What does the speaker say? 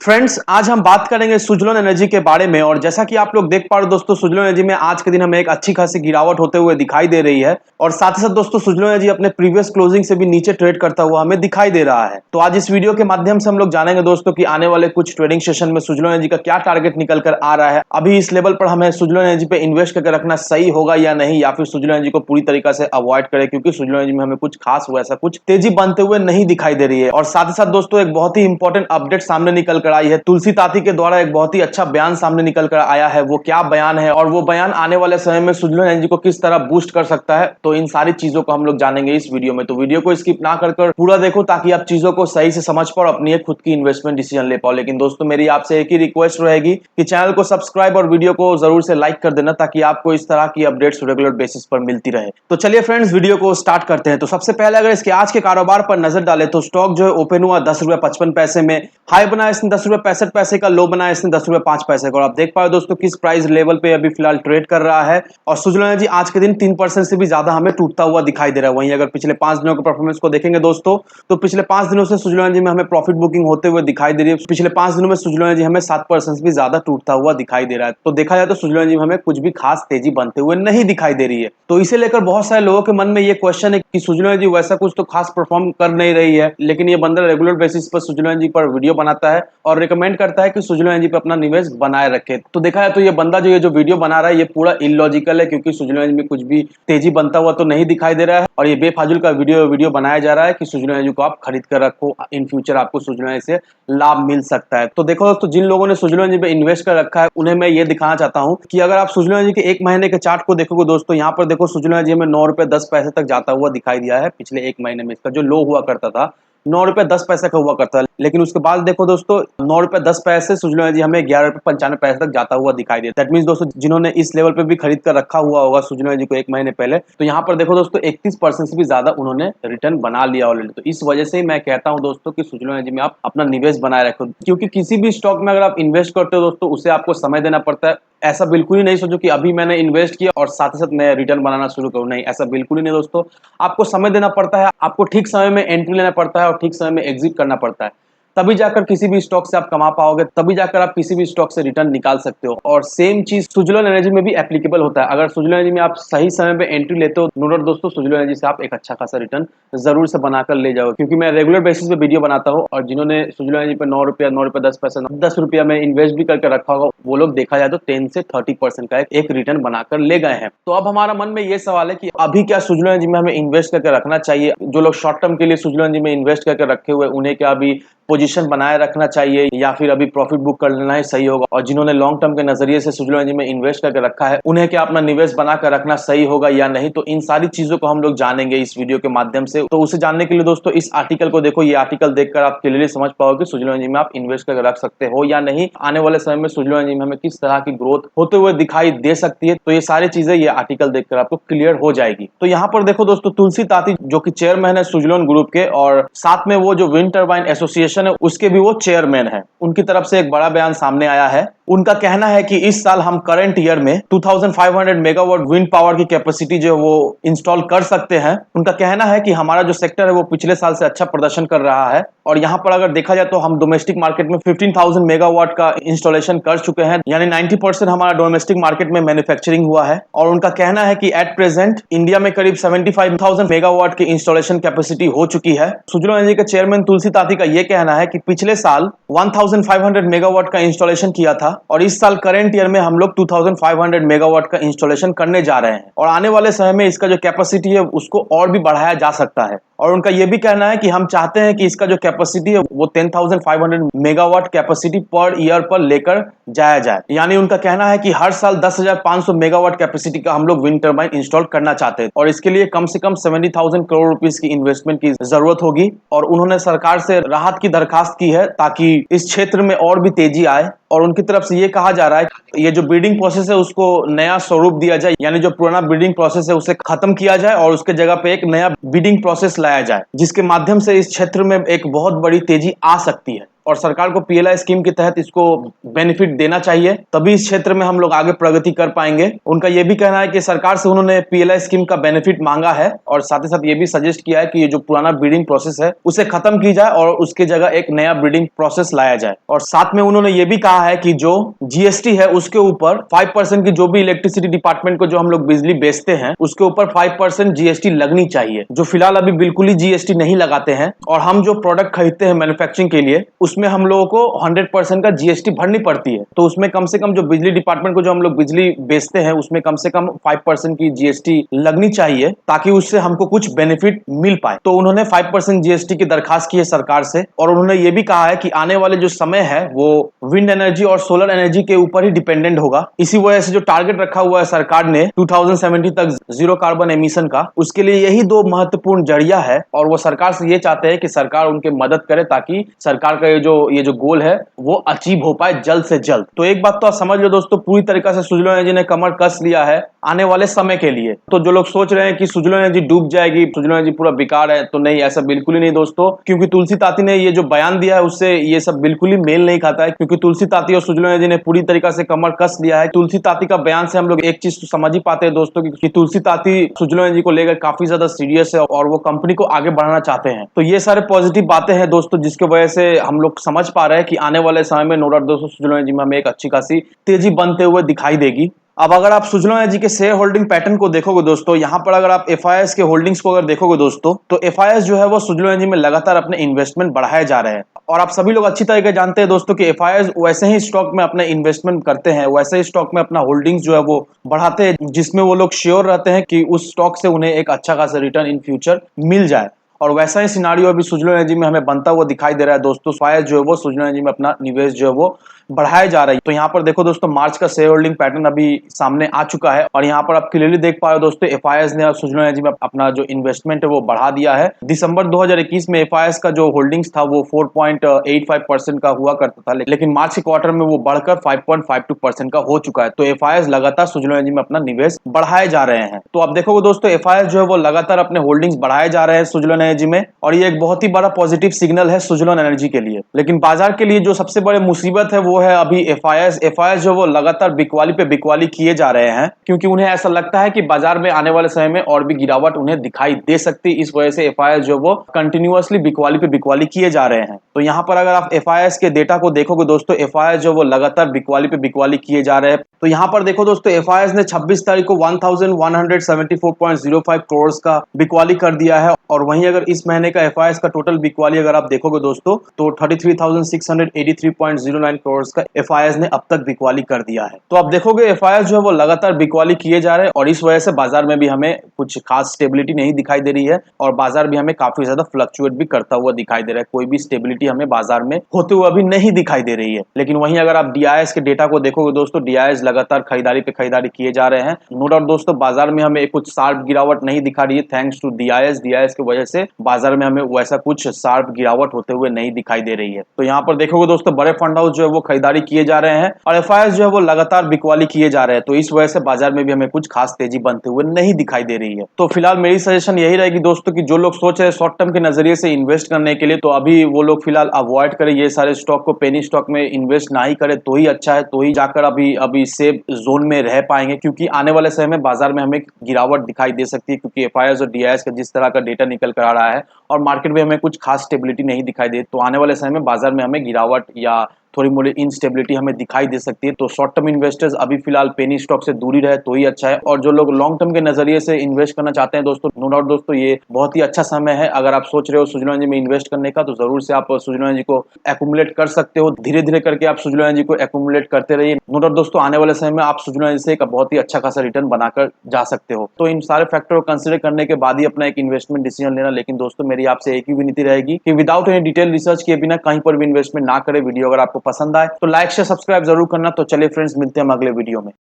Friends, आज हम बात करेंगे सुजलोन एनर्जी के बारे में। और जैसा कि आप लोग देख पा रहे हो दोस्तों, सुजलोन एनर्जी में आज के दिन हमें एक अच्छी खासी गिरावट होते हुए दिखाई दे रही है। और साथ ही साथ दोस्तों, सुजलोन एनर्जी अपने प्रीवियस क्लोजिंग से भी नीचे ट्रेड करता हुआ हमें दिखाई दे रहा है। तो आज इस वीडियो के माध्यम से हम लोग जानेंगे दोस्तों कि आने वाले कुछ ट्रेडिंग सेशन में सुजलोन एनर्जी का क्या टारगेट निकल कर आ रहा है। अभी इस लेवल पर हमें सुजलोन एनर्जी पे इन्वेस्ट करके रखना सही होगा या नहीं, या फिर सुजलोन एनर्जी को पूरी तरीके से अवॉइड करें, क्योंकि सुजलोन एनर्जी में हमें कुछ खास वैसा कुछ तेजी बनते हुए नहीं दिखाई दे रही है। और साथ ही साथ दोस्तों, एक बहुत ही इंपॉर्टेंट अपडेट सामने निकल कर आई है। तुलसी ताती के द्वारा एक बहुत ही अच्छा बयान सामने निकल कर आया है। वो क्या बयान है और वो बयान आने वाले समय में सुजलोन एनर्जी को किस तरह बूस्ट कर सकता है, तो इन सारी चीजों को हम लोग जानेंगे इस वीडियो में। तो वीडियो को स्किप ना कर पूरा देखो, ताकि आप चीजों को सही से समझ पाओ और अपनी एक खुद की इन्वेस्टमेंट डिसीजन ले पाओ। लेकिन दोस्तों, मेरी आपसे एक ही रिक्वेस्ट रहेगी कि चैनल को सब्सक्राइब और वीडियो को जरूर से लाइक कर देना, ताकि आपको इस तरह की अपडेट्स रेगुलर बेसिस पर मिलती रहे। तो चलिए फ्रेंड्स, वीडियो को स्टार्ट करते हैं। तो सबसे पहले अगर इसके आज के कारोबार पर नजर डालें तो स्टॉक जो है ओपन हुआ 10 रुपए 55 पैसे में, हाई बनाया इसने 10 रुपए 65 पैसे का, लो बनाया इसने 10 रुपए 5 पैसे का। और आप देख पाए दोस्तों किस प्राइस लेवल पे अभी फिलहाल ट्रेड कर रहा है। और सुजलोन एनर्जी आज के दिन 3% से भी ज्यादा हमें टूटता हुआ दिखाई दे रहा है। वहीं अगर पिछले 5 दिनों के परफॉर्मेंस को देखेंगे दोस्तों, तो पिछले 5 दिनों से सुजलोन एनर्जी में हमें प्रॉफिट बुकिंग होते हुए दिखाई दे रही है। पिछले 5 दिनों में सुजलोन एनर्जी हमें 7% से भी ज्यादा टूटता हुआ दिखाई दे रहा है। तो देखा जाए तो सुजलोन एनर्जी में हमें कुछ भी खास तेजी बनते हुए नहीं दिखाई दे रही है। तो इसे लेकर बहुत सारे लोगों के मन में ये क्वेश्चन है कि सुजलोन एनर्जी वैसा कुछ तो खास परफॉर्म कर नहीं रही है, लेकिन ये बंदा रेगुलर बेसिस पर सुजलोन एनर्जी पर वीडियो बनाता है और रिकमेंड करता है कि सुजलोन एनर्जी पर अपना निवेश बनाए रखे। तो देखा जाए तो ये बंदा जो ये जो वीडियो बना रहा है ये पूरा इलॉजिकल है, क्योंकि सुजलोन एनर्जी में कुछ भी तेजी बनता हुआ तो नहीं दिखाई दे रहा है। और ये बेफाजुल का वीडियो बनाया जा रहा है कि सुजलोन एनर्जी को आप खरीद कर रखो, इन फ्यूचर आपको सुजलोन एनर्जी से लाभ मिल सकता है। तो देखो दोस्तों, जिन लोगों ने सुजलोन एनर्जी पे इन्वेस्ट कर रखा है उन्हें मैं ये दिखाना चाहता हूँ कि अगर आप सुजलोन एनर्जी के एक महीने के चार्ट को देखोगे दोस्तों, यहाँ पर देखो सुजलोन एनर्जी में 9 रुपए 10 पैसे तक जाता हुआ दिखाई दिया है। पिछले एक महीने में इसका जो लो हुआ करता था 9 रुपए 10 पैसे का हुआ करता है, लेकिन उसके बाद देखो दोस्तों 9 रुपए 10 पैसे सुजलोन एनर्जी हमें 11 रुपए 95 पैसे तक जाता हुआ दिखाई दिया। दैट मींस दोस्तों, जिन्होंने इस लेवल पे भी खरीद कर रखा हुआ होगा सुजलोन एनर्जी को एक महीने पहले, तो यहाँ पर देखो दोस्तों 31% से भी ज्यादा उन्होंने रिटर्न बना लिया ऑलरेडी। तो इस वजह से ही मैं कहता हूँ दोस्तों कि सुजलोन एनर्जी में आप अपना निवेश बनाए रखो, क्योंकि किसी भी स्टॉक में अगर आप इन्वेस्ट करते हो दोस्तों, उसे आपको समय देना पड़ता है। ऐसा बिल्कुल ही नहीं सोचो कि अभी मैंने इन्वेस्ट किया और साथ ही साथ मैं रिटर्न बनाना शुरू करूं, नहीं, ऐसा बिल्कुल ही नहीं दोस्तों। आपको समय देना पड़ता है, आपको ठीक समय में एंट्री लेना पड़ता है और ठीक समय में एग्जिट करना पड़ता है। तभी जाकर किसी भी स्टॉक से आप कमा पाओगे, तभी जाकर आप किसी भी स्टॉक से रिटर्न निकाल सकते हो। और सेम चीज सुजलोन एनर्जी में भी एप्लीकेबल होता है। अगर सुजलोन एनर्जी में आप सही समय पे एंट्री लेते हो, नो डाउट दोस्तों सुजलोन एनर्जी से आप एक अच्छा खासा रिटर्न जरूर से बनाकर ले जाओगे। क्योंकि मैं रेगुलर बेसिस पे वीडियो बनाता हूँ, और जिन्होंने सुजलोन एनर्जी पे 9 रुपया 9 रुपए 10 पैसे 10 रुपया में इन्वेस्ट भी करके रखा होगा, वो लोग देखा जाए तो 10 से 30% का एक रिटर्न बनाकर ले गए हैं। तो अब हमारा मन में ये सवाल है कि अभी क्या सुजलोन एनर्जी में हमें इन्वेस्ट करके रखना चाहिए? जो लोग शॉर्ट टर्म के लिए सुजलोन एनर्जी में इन्वेस्ट करके रखे हुए, उन्हें क्या अभी पोजीशन बनाए रखना चाहिए या फिर अभी प्रॉफिट बुक कर लेना ही सही होगा? और जिन्होंने लॉन्ग टर्म के नजरिए से सुजलोन एनर्जी में इन्वेस्ट करके रखा है, उन्हें क्या अपना निवेश बनाकर रखना सही होगा या नहीं? तो इन सारी चीजों को हम लोग जानेंगे इस वीडियो के माध्यम से। तो उसे जानने के लिए दोस्तों इस आर्टिकल को देखो। ये आर्टिकल देखकर आप क्लियरली समझ पाओगे सुजलोन एनर्जी में आप इन्वेस्ट करके रख सकते हो या नहीं। आने वाले समय में सुजलोन एनर्जी में हमें किस तरह की ग्रोथ होते हुए दिखाई दे सकती है, तो ये सारी चीजें ये आर्टिकल देखकर आपको क्लियर हो जाएगी। तो यहाँ पर देखो दोस्तों, तुलसी ताती जो कि चेयरमैन है सुजलोन ग्रुप के, और साथ में वो जो विंड टर्बाइन एसोसिएशन है उसके भी वो चेयरमैन है, उनकी तरफ से एक बड़ा बयान सामने आया है। उनका कहना है कि इस साल हम करंट ईयर में 2500 मेगावाट विंड पावर की कैपेसिटी जो वो इंस्टॉल कर सकते हैं। उनका कहना है कि हमारा जो सेक्टर है वो पिछले साल से अच्छा प्रदर्शन कर रहा है। और यहाँ पर अगर देखा जाए तो हम डोमेस्टिक मार्केट में 15,000 मेगावाट का इंस्टॉलेशन कर चुके हैं, यानी 90% हमारा डोमेस्टिक मार्केट में मैन्युफैक्चरिंग हुआ है। और उनका कहना है कि एट प्रेजेंट इंडिया में करीब 75,000 मेगावाट की इंस्टॉलेशन कैपेसिटी हो चुकी है। सुजलोन एनर्जी के चेयरमैन तुलसी ताती का यह कहना है कि पिछले साल 1500 मेगावाट का इंस्टॉलेशन किया था, और इस साल करंट ईयर में हम लोग 2500 मेगावाट का इंस्टॉलेशन करने जा रहे हैं। और आने वाले समय में इसका जो कैपेसिटी है उसको और भी बढ़ाया जा सकता है। और उनका यह भी कहना है कि हम चाहते हैं कि इसका जो कैपेसिटी है वो 10,500 मेगावाट कैपेसिटी पर ईयर पर लेकर जाया जाए। यानी उनका कहना है कि हर साल 10,500 मेगावाट कैपेसिटी का हम लोग विंड टर्बाइन इंस्टॉल करना चाहते हैं, और इसके लिए कम से कम 70,000 करोड़ रुपीस की इन्वेस्टमेंट की जरूरत होगी। और उन्होंने सरकार से राहत की दरखास्त की है ताकि इस क्षेत्र में और भी तेजी आए। और उनकी तरफ से ये कहा जा रहा है कि ये जो बिडिंग प्रोसेस है उसको नया स्वरूप दिया जाए, यानी जो पुराना बिडिंग प्रोसेस है उसे खत्म किया जाए और उसके जगह पे एक नया बिडिंग प्रोसेस लाया जाए, जिसके माध्यम से इस क्षेत्र में एक बहुत बड़ी तेजी आ सकती है। और सरकार को पीएलआई स्कीम के तहत इसको बेनिफिट देना चाहिए, तभी इस क्षेत्र में हम लोग आगे प्रगति कर पाएंगे। उनका यह भी कहना है कि सरकार से उन्होंने पीएलआई स्कीम का बेनिफिट मांगा है और साथ ही साथ ये भी सजेस्ट किया है कि ये जो पुराना ब्रीडिंग प्रोसेस है उसे खत्म की जाए और उसके जगह एक नया ब्रीडिंग प्रोसेस लाया जाए। और साथ में उन्होंने ये भी कहा है कि जो जीएसटी है उसके ऊपर 5% की जो भी इलेक्ट्रिसिटी डिपार्टमेंट को जो हम लोग बिजली बेचते हैं उसके ऊपर 5% जीएसटी लगनी चाहिए, जो फिलहाल अभी बिल्कुल ही जीएसटी नहीं लगाते हैं। और हम जो प्रोडक्ट खरीदते हैं मैन्युफैक्चरिंग के लिए उसमें हम लोगों को 100% का जीएसटी भरनी पड़ती है, तो उसमें कम से कम जो बिजली डिपार्टमेंट को जो हम लोग बिजली बेचते हैं उसमें कम से कम 5% की जीएसटी लगनी चाहिए ताकि उससे हमको कुछ बेनिफिट मिल पाए। तो उन्होंने 5% जीएसटी की दरखास्त की है सरकार से और उन्होंने ये भी कहा है कि आने वाले जो समय है वो विंड एनर्जी और सोलर एनर्जी के ऊपर ही डिपेंडेंट होगा। इसी वजह से जो टारगेट रखा हुआ है सरकार ने 2070 तक जीरो कार्बन एमिशन का, उसके लिए यही दो महत्वपूर्ण जरिया है और वो सरकार से ये चाहते हैं कि सरकार उनके मदद करे ताकि सरकार का ये जो गोल है वो अचीव हो पाए जल्द से जल्द। तो एक बात तो आप समझ लो दोस्तों, पूरी तरीके से सुजलोन एनर्जी ने कमर कस लिया है आने वाले समय के लिए। तो जो लोग सोच रहे हैं कि सुजलोन एनर्जी डूब जाएगी, सुजलोन एनर्जी पूरा बेकार है, तो नहीं, ऐसा बिल्कुल ही नहीं दोस्तों, क्योंकि तुलसी ताती ने ये जो बयान दिया है उससे ये सब बिल्कुल ही मेल नहीं खाता है, क्योंकि तुलसी ताती और सुजलोन एनर्जी ने पूरी तरीके से कमर कस लिया है। तुलसी ताती का बयान से हम लोग एक चीज तो समझ ही पाते हैं दोस्तों कि तुलसी ताती सुजलोन एनर्जी को लेकर काफी ज्यादा सीरियस है और वो कंपनी को आगे बढ़ाना चाहते हैं। तो ये सारे पॉजिटिव बातें हैं दोस्तों जिसकी वजह से हम लोग समझ पा रहे हैं कि आने वाले समय में नो डाउट दोस्तों सुजलोन एनर्जी में हमें एक अच्छी खासी तेजी बनते हुए दिखाई देगी। अब अगर आप सुजलोन एनर्जी के शेयर होल्डिंग पैटर्न को देखोगे दोस्तों, यहाँ पर अगर आप एफआईएस के होल्डिंग्स को अगर देखोगे दोस्तों, तो एफआईएस जो है वो सुजलोन एनर्जी में लगातार अपने इन्वेस्टमेंट बढ़ाए जा रहे हैं। और आप सभी लोग अच्छी तरीके जानते हैं दोस्तों कि एफआईएस वैसे ही स्टॉक में अपना इन्वेस्टमेंट करते हैं, वैसे ही स्टॉक में अपना होल्डिंग्स जो है वो बढ़ाते हैं, जिसमें वो लोग श्योर रहते हैं कि उस स्टॉक से उन्हें एक अच्छा खासा रिटर्न इन फ्यूचर मिल जाए। और वैसा ही सिनारियो अभी सुजलोन एनर्जी में हमें बनता हुआ दिखाई दे रहा है दोस्तों। एफआईएस जो है वो सुजलोन एनर्जी में अपना निवेश जो है वो बढ़ाए जा रही है। तो यहाँ पर देखो दोस्तों, मार्च का शेयर होल्डिंग पैटर्न अभी सामने आ चुका है और यहाँ पर आप क्लियरली देख पा रहे हो दोस्तों, एफआईएस ने सुजलोन एनर्जी में अपना जो इन्वेस्टमेंट है वो बढ़ा दिया है। दिसंबर 2021 में एफआईएस का जो होल्डिंग्स था वो 4.85% का हुआ करता था, लेकिन मार्च के क्वार्टर में वो बढ़कर 5.52% का हो चुका है। तो एफआईएस लगातार सुजलोन एनर्जी में अपना निवेश बढ़ाए जा रहे हैं। तो आप देखोगे दोस्तों, एफआईएस जो है वो लगातार अपने होल्डिंग्स बढ़ाए जा रहे हैं सुजलोन एनर्जी में, और ये एक बहुत ही बड़ा पॉजिटिव सिग्नल है सुजलोन एनर्जी के लिए। लेकिन बाजार के लिए जो सबसे बड़ी मुसीबत है वो है अभी एफआईएस जो वो लगातार बिकवाली पे बिकवाली किए जा रहे हैं, क्योंकि उन्हें ऐसा लगता है कि बाजार में आने वाले समय में और भी गिरावट उन्हें दिखाई दे सकती है। इस वजह से एफआईएस जो वो कंटिन्यूअसली बिकवाली पे बिकवाली किए जा रहे हैं। तो यहाँ पर अगर आप एफआईएस के डेटा को देखोगे दोस्तों, एफआईएस जो वो लगातार बिकवाली पे बिकवाली किए जा रहे हैं। तो यहाँ पर देखो दोस्तों, एफआईएस ने 26 तारीख को 1174.05 करोड़ का बिकवाली कर दिया है, और वहीं अगर इस महीने का एफआईएस का टोटल बिकवाली अगर आप देखोगे दोस्तों, तो 33,683.09 करोड़ का एफआईएस ने अब तक बिकवाली कर दिया है। तो आप देखोगे एफआईएस जो है वो लगातार बिकवाली किए जा रहे हैं, और इस वजह से बाजार में भी हमें कुछ खास स्टेबिलिटी नहीं दिखाई दे रही है, और बाजार भी हमें काफी ज्यादा फ्लक्चुएट भी करता हुआ दिखाई दे रहा है। कोई भी स्टेबिलिटी हमें बाजार में होते हुए अभी नहीं दिखाई दे रही है। लेकिन वहीं अगर आप डीआईएस के डेटा को देखोगे दोस्तों, डीआईएस लगातार खरीदारी पे खरीदारी किए जा रहे हैं। नो डाउट दोस्तों, बाजार में हमें कुछ शार्प गिरावट नहीं दिखा रही है थैंक्स टू डीआईएस की वजह से बाजार में हमें वैसा कुछ शार्प गिरावट होते हुए नहीं दिखाई दे रही है। तो यहाँ पर देखोगे दोस्तों, बड़े फंड हाउस जो है वो खरीदारी किए जा रहे हैं और एफआईएस जो है वो लगातार बिकवाली किए जा रहे हैं। तो इस वजह से बाजार में भी हमें कुछ खास तेजी बनते हुए नहीं दिखाई दे रही है। तो फिलहाल मेरी सजेशन यही रहेगी दोस्तों कि जो लोग सोच रहे हैं शॉर्ट टर्म के नजरिए से इन्वेस्ट करने के लिए, तो अभी वो लोग फिलहाल अवॉइड करें ये सारे स्टॉक को, पेनी स्टॉक में इन्वेस्ट ना ही करे तो ही अच्छा है, तो ही जाकर अभी सेफ जोन में रह पाएंगे, क्योंकि आने वाले समय में बाजार में हमें गिरावट दिखाई दे सकती है, क्योंकि एफआईएस और डीआईएस का जिस तरह का डेटा निकल कर आ रहा है और मार्केट में हमें कुछ खास स्टेबिलिटी नहीं दिखाई दे, तो आने वाले समय में बाजार में हमें गिरावट या थोड़ी मोड़ी इनस्टेबिलिटी हमें दिखाई दे सकती है। तो शॉर्ट टर्म इन्वेस्टर्स अभी फिलहाल पेनी स्टॉक से दूरी रहे तो ही अच्छा है, और जो लोग लॉन्ग टर्म के नजरिए से इन्वेस्ट करना चाहते हैं दोस्तों, नो डाउट दोस्तों ये बहुत ही अच्छा समय है। अगर आप सोच रहे हो सुजलोन एनर्जी में इन्वेस्ट करने का, तो जरूर से आप सुजलोन एनर्जी को एक्यूमुलेट कर सकते हो। धीरे धीरे करके आप सुजलोन एनर्जी को एक्यूमुलेट करते रहिए। नो डाउट दोस्तों, आने वाले समय में आप सुजलोन एनर्जी से एक बहुत ही अच्छा खासा रिटर्न बनाकर जा सकते हो। तो इन सारे फैक्टर को कंसिडर करने के बाद ही अपना एक इन्वेस्टमेंट डिसीजन लेना। लेकिन दोस्तों, मेरी आपसे एक ही विनती रहेगी कि विदाउट एनी डिटेल रिसर्च किए बिना कहीं पर भी इन्वेस्टमेंट ना करें। वीडियो अगर आपको पसंद आए तो लाइक शेयर सब्सक्राइब जरूर करना। तो चलिए फ्रेंड्स, मिलते हैं हम अगले वीडियो में।